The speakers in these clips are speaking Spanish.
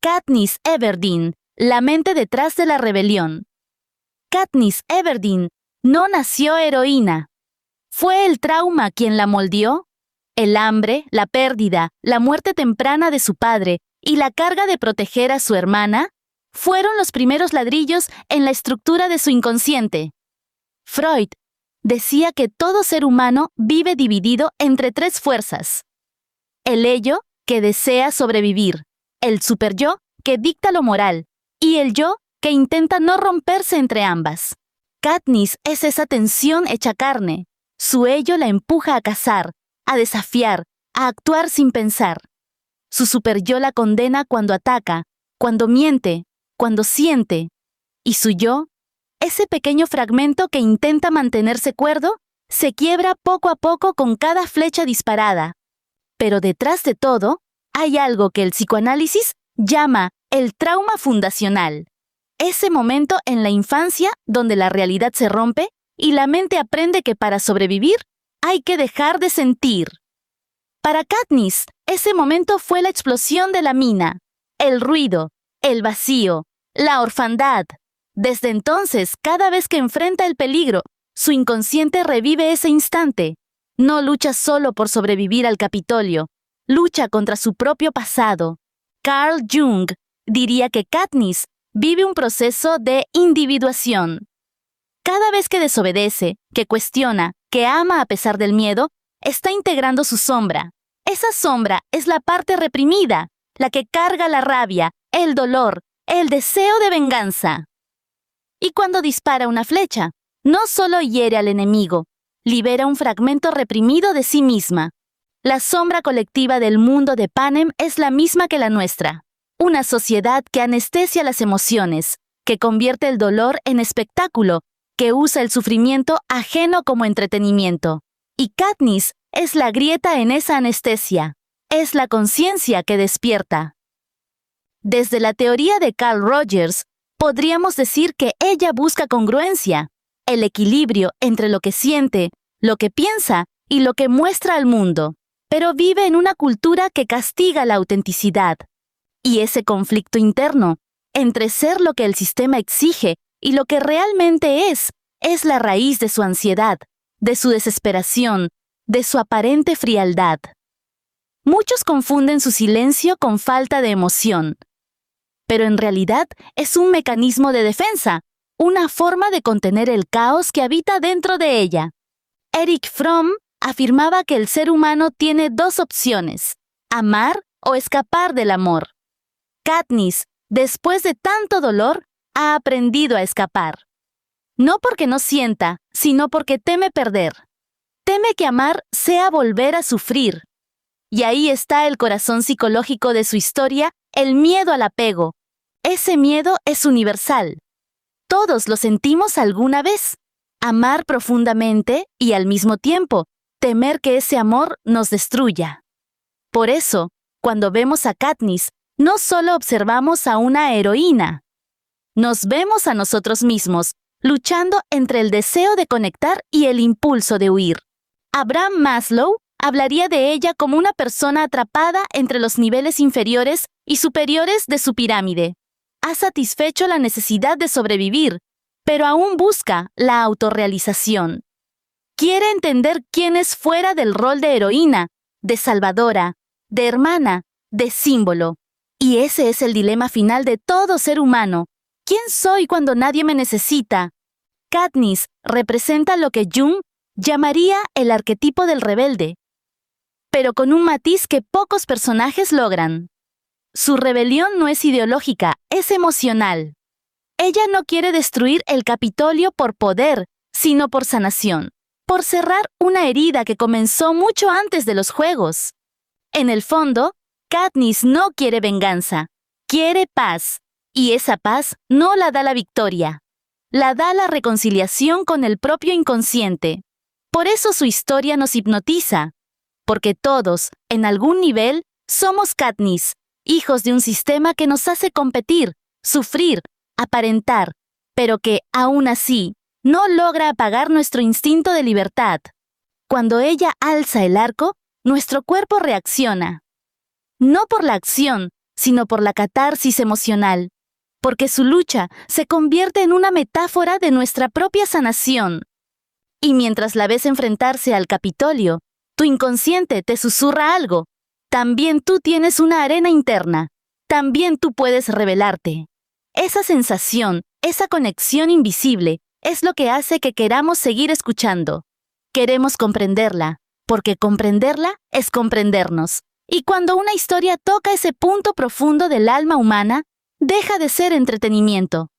Katniss Everdeen, la mente detrás de la rebelión. Katniss Everdeen no nació heroína. ¿Fue el trauma quien la moldeó? El hambre, la pérdida, la muerte temprana de su padre y la carga de proteger a su hermana fueron los primeros ladrillos en la estructura de su inconsciente. Freud decía que todo ser humano vive dividido entre tres fuerzas. El ello, que desea sobrevivir, el superyo, que dicta lo moral, y el yo, que intenta no romperse entre ambas. Katniss es esa tensión hecha carne. Su ello la empuja a cazar, a desafiar, a actuar sin pensar. Su superyo la condena cuando ataca, cuando miente, cuando siente. Y su yo, ese pequeño fragmento que intenta mantenerse cuerdo, se quiebra poco a poco con cada flecha disparada. Pero detrás de todo, hay algo que el psicoanálisis llama el trauma fundacional. Ese momento en la infancia donde la realidad se rompe y la mente aprende que para sobrevivir hay que dejar de sentir. Para Katniss, ese momento fue la explosión de la mina, el ruido, el vacío, la orfandad. Desde entonces, cada vez que enfrenta el peligro, su inconsciente revive ese instante. No lucha solo por sobrevivir al Capitolio, lucha contra su propio pasado. Carl Jung diría que Katniss vive un proceso de individuación. Cada vez que desobedece, que cuestiona, que ama a pesar del miedo, está integrando su sombra. Esa sombra es la parte reprimida, la que carga la rabia, el dolor, el deseo de venganza. Y cuando dispara una flecha, no solo hiere al enemigo, libera un fragmento reprimido de sí misma. La sombra colectiva del mundo de Panem es la misma que la nuestra. Una sociedad que anestesia las emociones, que convierte el dolor en espectáculo, que usa el sufrimiento ajeno como entretenimiento. Y Katniss es la grieta en esa anestesia. Es la conciencia que despierta. Desde la teoría de Carl Rogers, podríamos decir que ella busca congruencia, el equilibrio entre lo que siente, lo que piensa y lo que muestra al mundo, pero vive en una cultura que castiga la autenticidad. Y ese conflicto interno, entre ser lo que el sistema exige y lo que realmente es la raíz de su ansiedad, de su desesperación, de su aparente frialdad. Muchos confunden su silencio con falta de emoción, pero en realidad es un mecanismo de defensa, una forma de contener el caos que habita dentro de ella. Erich Fromm afirmaba que el ser humano tiene dos opciones, amar o escapar del amor. Katniss, después de tanto dolor, ha aprendido a escapar. No porque no sienta, sino porque teme perder. Teme que amar sea volver a sufrir. Y ahí está el corazón psicológico de su historia, el miedo al apego. Ese miedo es universal. Todos lo sentimos alguna vez. Amar profundamente y al mismo tiempo, temer que ese amor nos destruya. Por eso, cuando vemos a Katniss, no solo observamos a una heroína. Nos vemos a nosotros mismos, luchando entre el deseo de conectar y el impulso de huir. Abraham Maslow hablaría de ella como una persona atrapada entre los niveles inferiores y superiores de su pirámide. Ha satisfecho la necesidad de sobrevivir, pero aún busca la autorrealización. Quiere entender quién es fuera del rol de heroína, de salvadora, de hermana, de símbolo. Y ese es el dilema final de todo ser humano. ¿Quién soy cuando nadie me necesita? Katniss representa lo que Jung llamaría el arquetipo del rebelde, pero con un matiz que pocos personajes logran. Su rebelión no es ideológica, es emocional. Ella no quiere destruir el Capitolio por poder, sino por sanación, por cerrar una herida que comenzó mucho antes de los juegos. En el fondo, Katniss no quiere venganza, quiere paz, y esa paz no la da la victoria, la da la reconciliación con el propio inconsciente. Por eso su historia nos hipnotiza, porque todos, en algún nivel, somos Katniss, hijos de un sistema que nos hace competir, sufrir, aparentar, pero que, aún así, no logra apagar nuestro instinto de libertad. Cuando ella alza el arco, nuestro cuerpo reacciona. No por la acción, sino por la catarsis emocional, porque su lucha se convierte en una metáfora de nuestra propia sanación. Y mientras la ves enfrentarse al Capitolio, tu inconsciente te susurra algo. También tú tienes una arena interna. También tú puedes rebelarte. Esa sensación, esa conexión invisible, es lo que hace que queramos seguir escuchando. Queremos comprenderla, porque comprenderla es comprendernos. Y cuando una historia toca ese punto profundo del alma humana, deja de ser entretenimiento.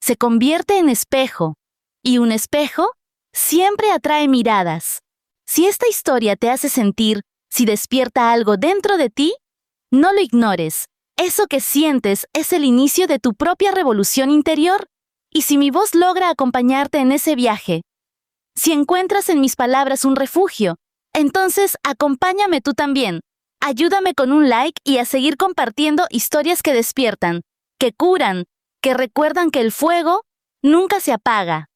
Se convierte en espejo. Y un espejo siempre atrae miradas. Si esta historia te hace sentir, si despierta algo dentro de ti, no lo ignores. Eso que sientes es el inicio de tu propia revolución interior. Y si mi voz logra acompañarte en ese viaje, si encuentras en mis palabras un refugio, entonces acompáñame tú también. Ayúdame con un like y a seguir compartiendo historias que despiertan, que curan, que recuerdan que el fuego nunca se apaga.